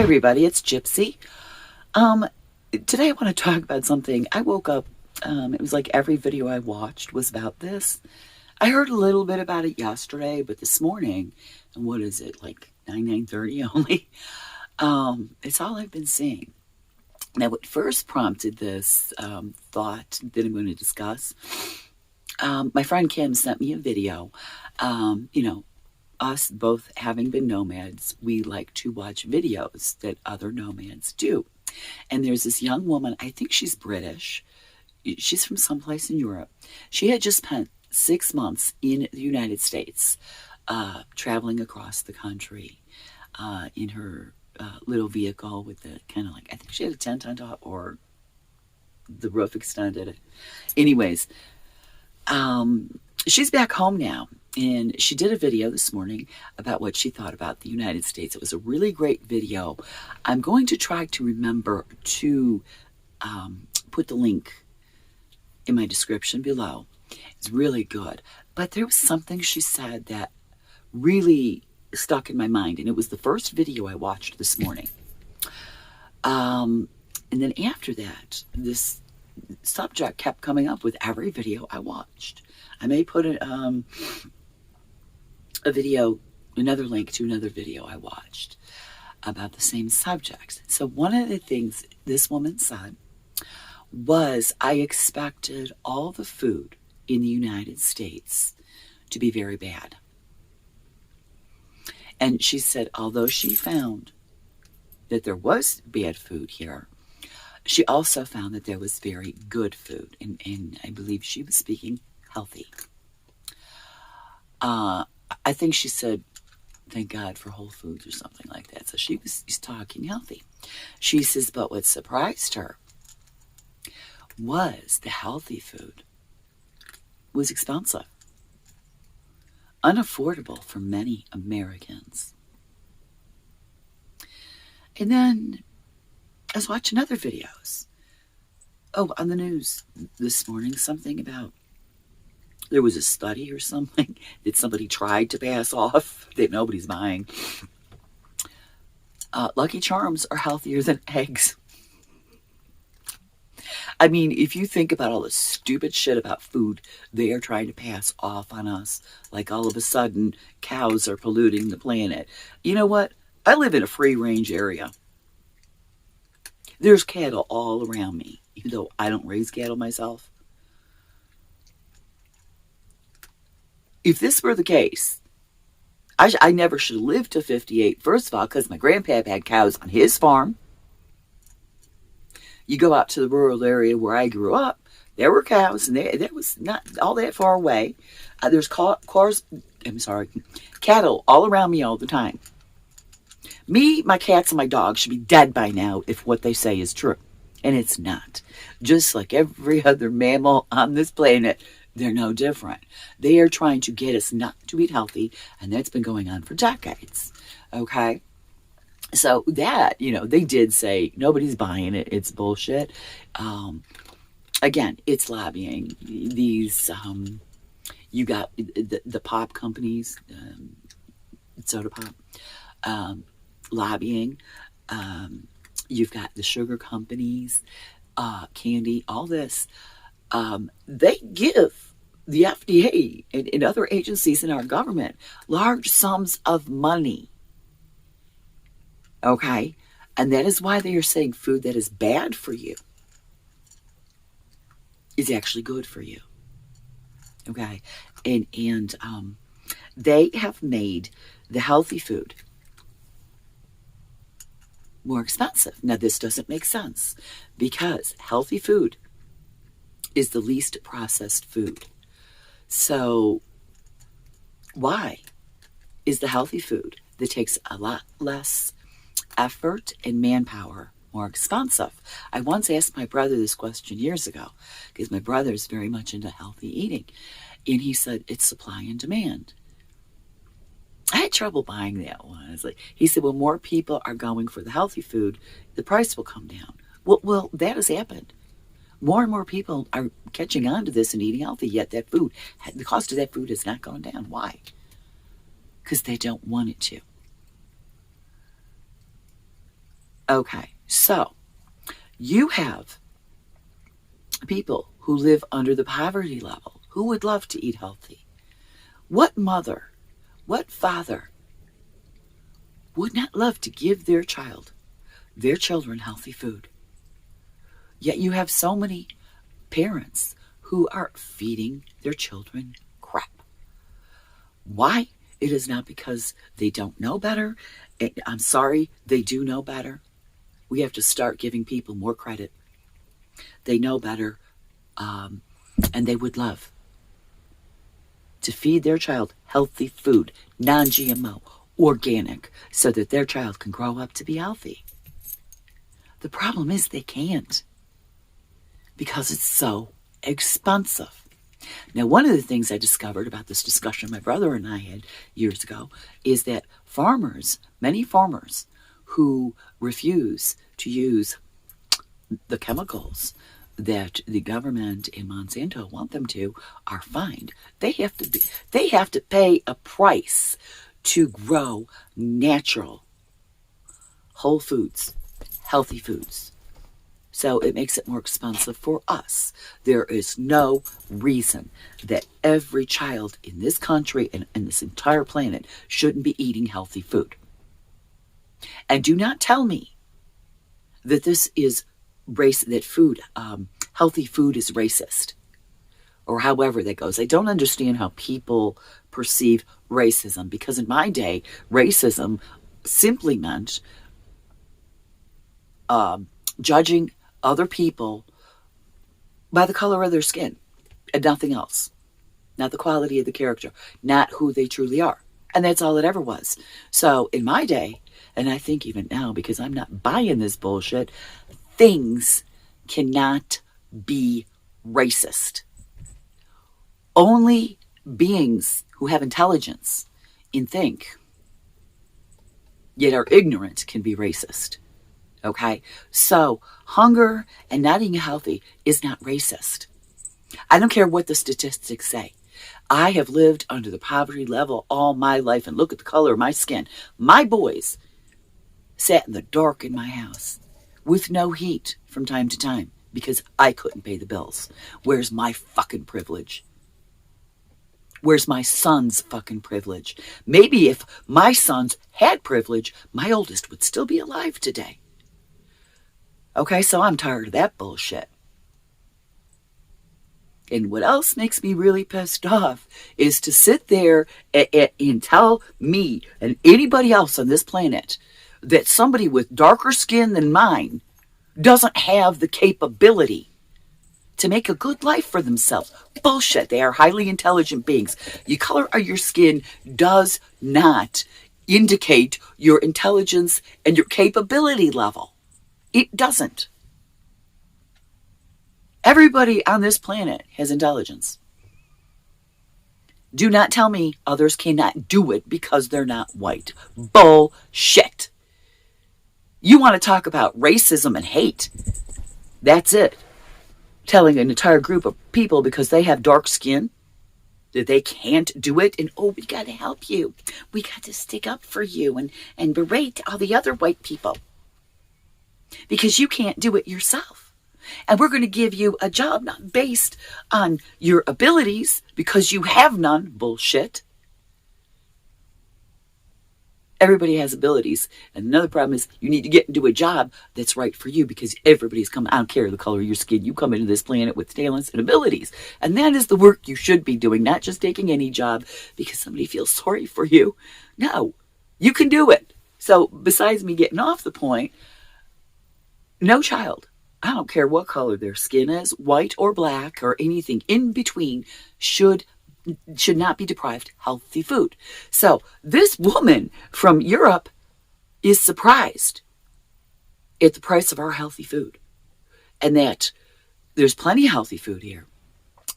everybody, it's Gypsy. Today I want to talk about something. I woke up, it was like every video I watched was about this. I heard a little bit about it yesterday, but this morning, and what is it, like 9:30 only? It's all I've been seeing. Now, what first prompted this thought that I'm going to discuss, my friend Kim sent me a video. Us both having been nomads, we like to watch videos that other nomads do. And there's this young woman, I think she's British. She's from someplace in Europe. She had just spent 6 months in the United States, traveling across the country in her little vehicle with the kind of like, I think she had a tent on top or the roof extended. Anyways, she's back home now. And she did a video this morning about what she thought about the United States. It was a really great video. I'm going to try to remember to put the link in my description below. It's really good. But there was something she said that really stuck in my mind. And it was the first video I watched this morning. And then after that, this subject kept coming up with every video I watched. I may put another link to another video I watched about the same subject. So one of the things this woman said was, I expected all the food in the United States to be very bad. And she said, although she found that there was bad food here, she also found that there was very good food. And I believe she was speaking healthy. I think she said, thank God for Whole Foods or something like that. So she's talking healthy. She says, but what surprised her was the healthy food was expensive, unaffordable for many Americans. And then I was watching other videos. Oh, on the news this morning, something about there was a study or something that somebody tried to pass off that nobody's buying. Lucky Charms are healthier than eggs. I mean, if you think about all the stupid shit about food they are trying to pass off on us, like all of a sudden cows are polluting the planet. You know what? I live in a free-range area. There's cattle all around me, even though I don't raise cattle myself. If this were the case, I never should have lived to 58. First of all, because my grandpa had cows on his farm. You go out to the rural area where I grew up, there were cows, and that was not all that far away. There's cattle all around me all the time. Me, my cats, and my dog should be dead by now if what they say is true. And it's not. Just like every other mammal on this planet, they're no different. They are trying to get us not to eat healthy, and that's been going on for decades. Okay? So that, they did say nobody's buying it. It's bullshit. Again, it's lobbying. These, you got the pop companies, soda pop, lobbying. You've got the sugar companies, candy, all this. They give the FDA and other agencies in our government large sums of money. Okay? And that is why they are saying food that is bad for you is actually good for you. Okay? And they have made the healthy food more expensive. Now, this doesn't make sense because healthy food is the least processed food. So why is the healthy food that takes a lot less effort and manpower more expensive? I once asked my brother this question years ago because my brother is very much into healthy eating. And he said, it's supply and demand. I had trouble buying that one. He said, well, more people are going for the healthy food, the price will come down. Well, that has happened. More and more people are catching on to this and eating healthy, yet the cost of that food has not gone down. Why? Because they don't want it to. Okay, so you have people who live under the poverty level who would love to eat healthy. What mother, what father would not love to give their children healthy food? Yet you have so many parents who are feeding their children crap. Why? It is not because they don't know better. I'm sorry, they do know better. We have to start giving people more credit. They know better, and they would love to feed their child healthy food, non-GMO, organic, so that their child can grow up to be healthy. The problem is they can't because it's so expensive. Now, one of the things I discovered about this discussion my brother and I had years ago is that many farmers who refuse to use the chemicals that the government and Monsanto want them to are fined. They have to pay a price to grow natural, whole foods, healthy foods. So it makes it more expensive for us. There is no reason that every child in this country and this entire planet shouldn't be eating healthy food. And do not tell me that healthy food is racist, or however that goes. I don't understand how people perceive racism, because in my day, racism simply meant judging other people by the color of their skin and nothing else. Not the quality of the character, not who they truly are. And that's all it ever was. So in my day, and I think even now, because I'm not buying this bullshit, things cannot be racist. Only beings who have intelligence and think, yet are ignorant, can be racist. Okay? So hunger and not eating healthy is not racist. I don't care what the statistics say. I have lived under the poverty level all my life, and look at the color of my skin. My boys sat in the dark in my house with no heat from time to time because I couldn't pay the bills. Where's my fucking privilege? Where's my son's fucking privilege? Maybe if my sons had privilege, my oldest would still be alive today. Okay, so I'm tired of that bullshit. And what else makes me really pissed off is to sit there and tell me and anybody else on this planet that somebody with darker skin than mine doesn't have the capability to make a good life for themselves. Bullshit. They are highly intelligent beings. The color of your skin does not indicate your intelligence and your capability level. It doesn't. Everybody on this planet has intelligence. Do not tell me others cannot do it because they're not white. Bullshit. You want to talk about racism and hate? That's it. Telling an entire group of people because they have dark skin that they can't do it, and we got to help you. We got to stick up for you and berate all the other white people because you can't do it yourself. And we're going to give you a job not based on your abilities because you have none. Bullshit. Everybody has abilities. And another problem is you need to get into a job that's right for you because everybody's coming. I don't care the color of your skin. You come into this planet with talents and abilities. And that is the work you should be doing, not just taking any job because somebody feels sorry for you. No, you can do it. So besides me getting off the point, no child, I don't care what color their skin is, white or black or anything in between, should not be deprived healthy food. So this woman from Europe is surprised at the price of our healthy food, and that there's plenty of healthy food here.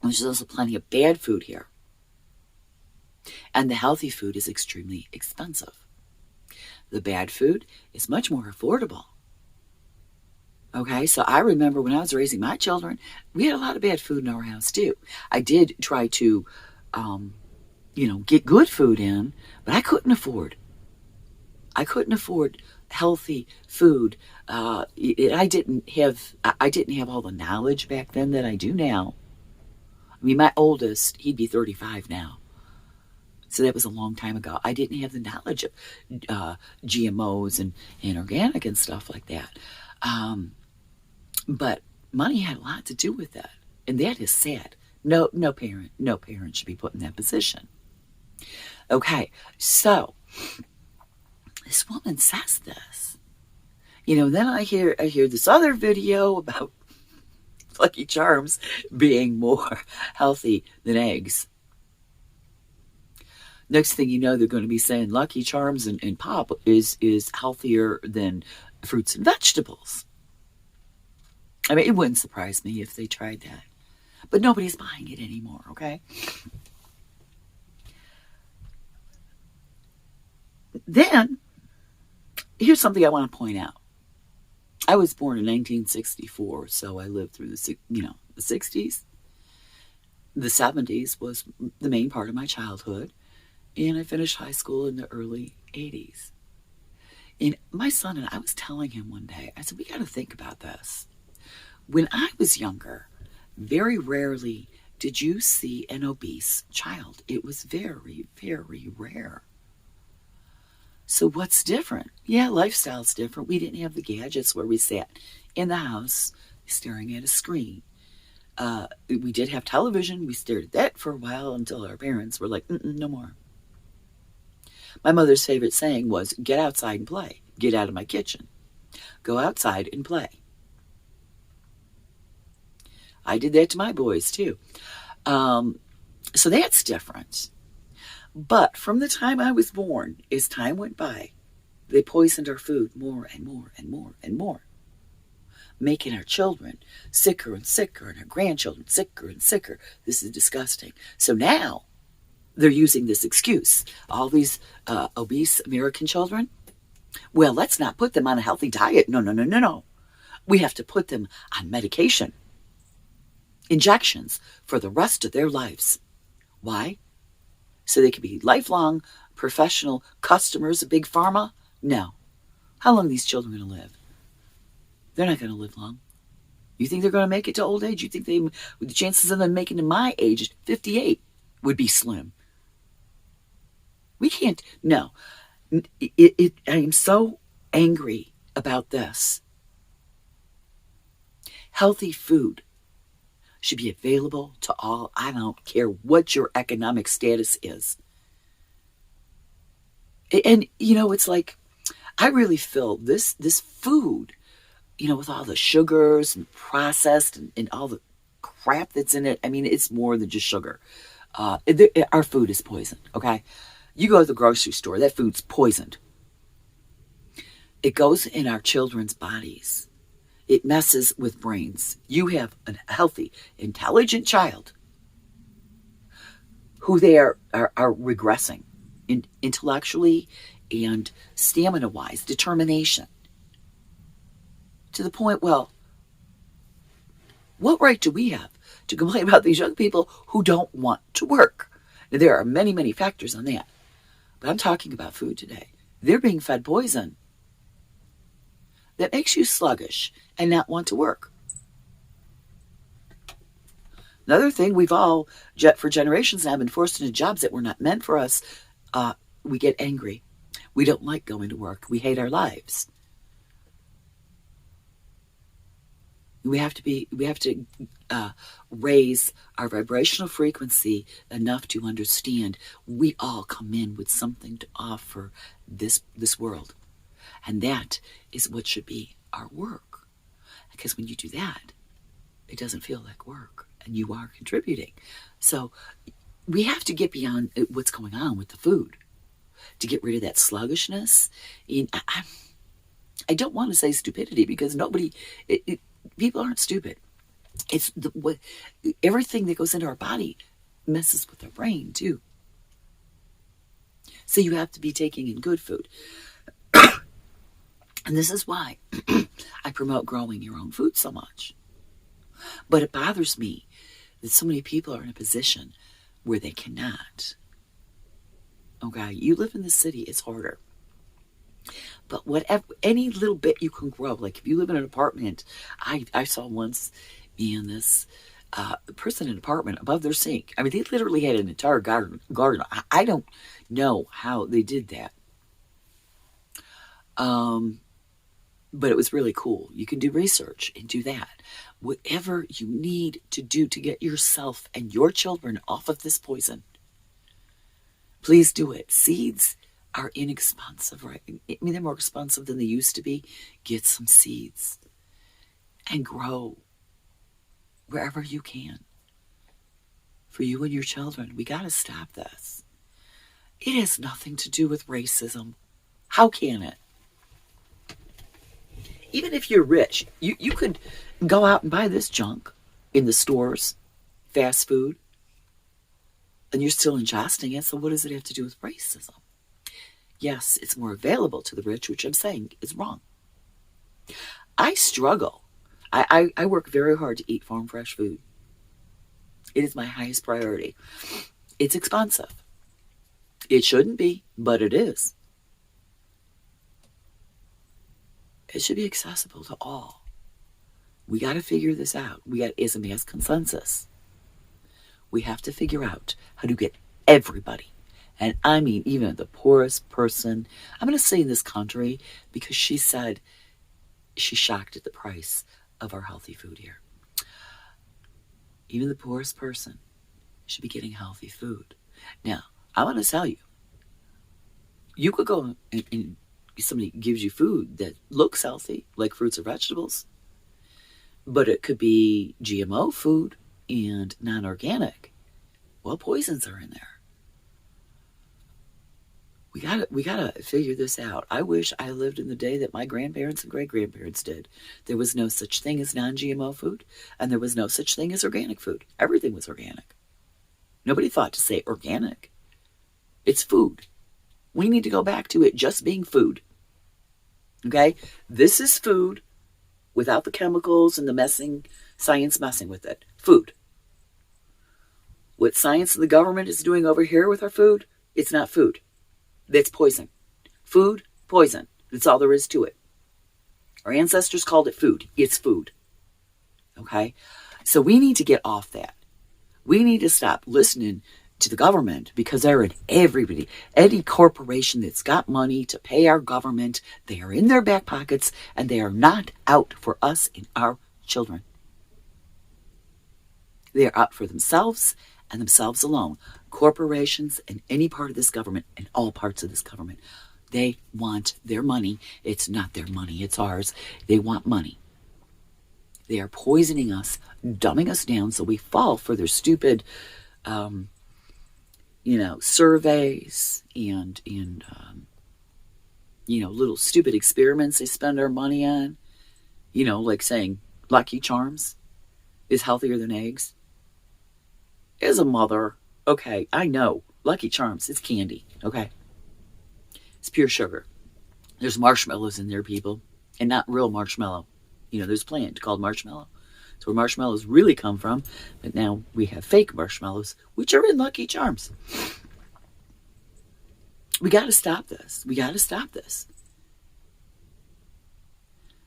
There's also plenty of bad food here. And the healthy food is extremely expensive. The bad food is much more affordable. Okay, so I remember when I was raising my children, we had a lot of bad food in our house too. I did try to, get good food in, but I couldn't afford. healthy food I didn't have all the knowledge back then that I do now. I mean, my oldest, he'd be 35 now. So that was a long time ago. I didn't have the knowledge of GMOs and organic and stuff like that. But money had a lot to do with that. And that is sad. No parent should be put in that position. Okay, so this woman says this. Then I hear this other video about Lucky Charms being more healthy than eggs. Next thing you know, they're going to be saying Lucky Charms and pop is healthier than fruits and vegetables. I mean, it wouldn't surprise me if they tried that. But nobody's buying it anymore, okay? Then, here's something I want to point out. I was born in 1964, so I lived through the 60s. The 70s was the main part of my childhood, and I finished high school in the early 80s. And my son and I was telling him one day, I said, we got to think about this. When I was younger, very rarely did you see an obese child. It was very, very rare. So what's different? Yeah, lifestyle's different. We didn't have the gadgets where we sat in the house staring at a screen. We did have television. We stared at that for a while until our parents were like, no more. My mother's favorite saying was, get outside and play. Get out of my kitchen. Go outside and play. I did that to my boys too. So that's different. But from the time I was born, as time went by, they poisoned our food more and more and more and more, making our children sicker and sicker and our grandchildren sicker and sicker. This is disgusting. So now they're using this excuse. All these obese American children, well, let's not put them on a healthy diet. No. We have to put them on medication, injections for the rest of their lives. Why? So they could be lifelong professional customers of Big Pharma? No. How long are these children going to live? They're not going to live long. You think they're going to make it to old age? You think the chances of them making to my age, 58, would be slim? We can't. No. I am so angry about this. Healthy food should be available to all. I don't care what your economic status is. And, it's like, I really feel this food, with all the sugars and processed and all the crap that's in it. I mean, it's more than just sugar. Our food is poisoned, okay? You go to the grocery store, that food's poisoned. It goes in our children's bodies. It messes with brains. You have a healthy, intelligent child who they are regressing intellectually and stamina-wise, determination. To the point, well, what right do we have to complain about these young people who don't want to work? Now, there are many, many factors on that. But I'm talking about food today. They're being fed poison that makes you sluggish and not want to work. Another thing, we've all, for generations now, been forced into jobs that were not meant for us. We get angry. We don't like going to work. We hate our lives. We have to raise our vibrational frequency enough to understand we all come in with something to offer this world. And that is what should be our work. Because when you do that, it doesn't feel like work and you are contributing. So we have to get beyond what's going on with the food to get rid of that sluggishness. And I don't want to say stupidity because people aren't stupid. It's everything that goes into our body messes with our brain too. So you have to be taking in good food. And this is why I promote growing your own food so much. But it bothers me that so many people are in a position where they cannot. Okay, you live in the city, it's harder. But whatever, any little bit you can grow. Like if you live in an apartment, I saw once, man, this person in an apartment above their sink. I mean, they literally had an entire garden. I don't know how they did that. But it was really cool. You can do research and do that. Whatever you need to do to get yourself and your children off of this poison, please do it. Seeds are inexpensive, right? I mean, they're more expensive than they used to be. Get some seeds and grow wherever you can. For you and your children, we got to stop this. It has nothing to do with racism. How can it? Even if you're rich, you could go out and buy this junk in the stores, fast food, and you're still ingesting it. So what does it have to do with racism? Yes, it's more available to the rich, which I'm saying is wrong. I struggle. I work very hard to eat farm fresh food. It is my highest priority. It's expensive. It shouldn't be, but it is. It should be accessible to all. We got to figure this out. As a mass consensus, we have to figure out how to get everybody, and I mean even the poorest person, I'm going to say in this country, because she said she's shocked at the price of our healthy food here. Even the poorest person should be getting healthy food. Now, I want to tell you, you could go and somebody gives you food that looks healthy, like fruits or vegetables, but it could be GMO food and non-organic. Well, poisons are in there. We gotta figure this out. I wish I lived in the day that my grandparents and great-grandparents did. There was no such thing as non-GMO food, and there was no such thing as organic food. Everything was organic. Nobody thought to say organic. It's food. We need to go back to it just being food. Okay? This is food without the chemicals and the science messing with it. Food. What science and the government is doing over here with our food, it's not food. That's poison. Food, poison. That's all there is to it. Our ancestors called it food. It's food. Okay? So we need to get off that. We need to stop listening to the government, because they're in everybody. Any corporation that's got money to pay our government, they are in their back pockets, and they are not out for us and our children. They are out for themselves and themselves alone. Corporations and any part of this government and all parts of this government, they want their money. It's not their money, it's ours. They want money. They are poisoning us, dumbing us down so we fall for their stupid surveys and little stupid experiments they spend our money on. Like saying Lucky Charms is healthier than eggs. As a mother, okay, I know Lucky Charms, it's candy, okay? It's pure sugar. There's marshmallows in there, people, and not real marshmallow. There's a plant called marshmallow. It's where marshmallows really come from, but now we have fake marshmallows, which are in Lucky Charms. We got to stop this. We got to stop this.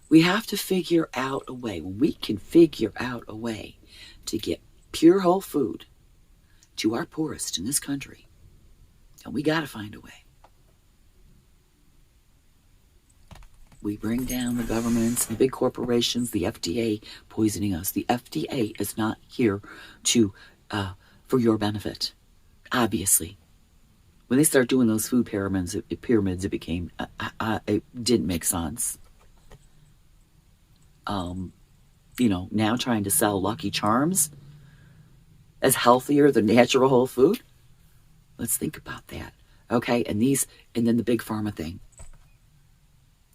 We have to figure out a way. When we can figure out a way to get pure whole food to our poorest in this country, and we got to find a way. We bring down the governments, the big corporations, the FDA poisoning us. The FDA is not here for your benefit, obviously. When they start doing those food pyramids, it became, it didn't make sense. Now trying to sell Lucky Charms as healthier than natural whole food. Let's think about that. Okay, and then the big pharma thing.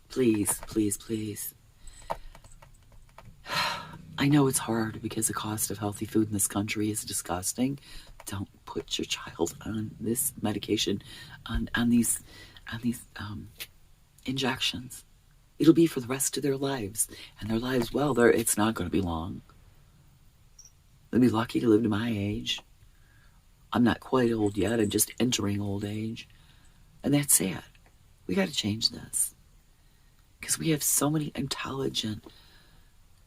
Please, please, please. I know it's hard because the cost of healthy food in this country is disgusting. Don't put your child on this medication, on these injections. It'll be for the rest of their lives, and their lives, it's not going to be long. They'll be lucky to live to my age. I'm not quite old yet. I'm just entering old age, and that's sad. We got to change this. Because we have so many intelligent,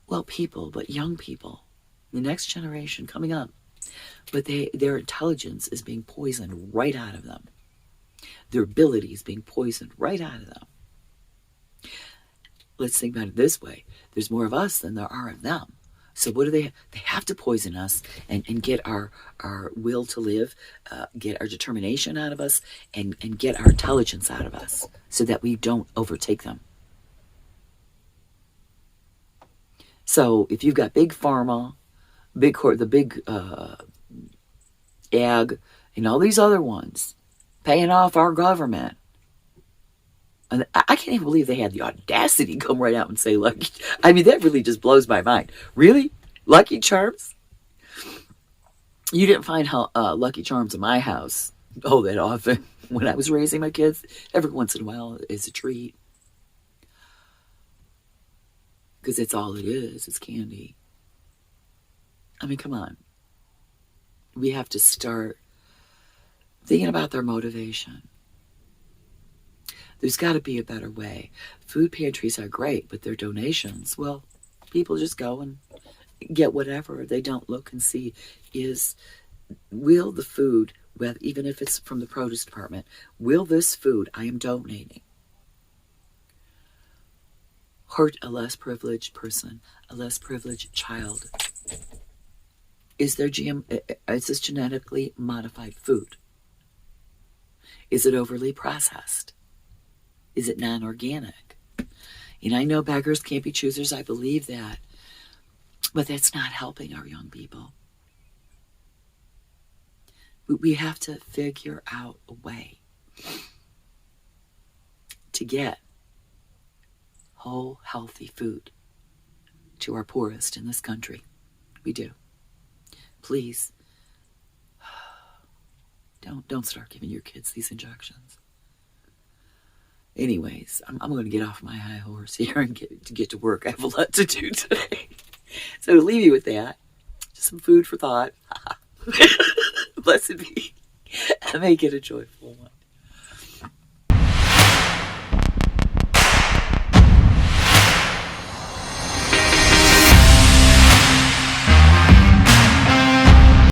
well, people, but young people, the next generation coming up, but their intelligence is being poisoned right out of them. Their ability is being poisoned right out of them. Let's think about it this way. There's more of us than there are of them. So what do they have to poison us and get our will to live, get our determination out of us, and get our intelligence out of us so that we don't overtake them. So if you've got big pharma, the big ag, and all these other ones paying off our government, and I can't even believe they had the audacity to come right out and say Lucky. I mean, that really just blows my mind. Really? Lucky Charms? You didn't find Lucky Charms in my house that often when I was raising my kids. Every once in a while is a treat. Because it's all it is. It's candy. I mean, come on. We have to start thinking about their motivation. There's got to be a better way. Food pantries are great, but their donations, well, people just go and get whatever. They don't look and see, will the food, even if it's from the produce department, will this food I am donating hurt a less privileged person, a less privileged child? Is this genetically modified food? Is it overly processed? Is it non-organic? And I know beggars can't be choosers. I believe that. But that's not helping our young people. We have to figure out a way to get whole, healthy food to our poorest in this country. We do. Please, don't start giving your kids these injections. Anyways, I'm going to get off my high horse here and get to work. I have a lot to do today. So to leave you with that, just some food for thought. Blessed be. Make it a joyful one.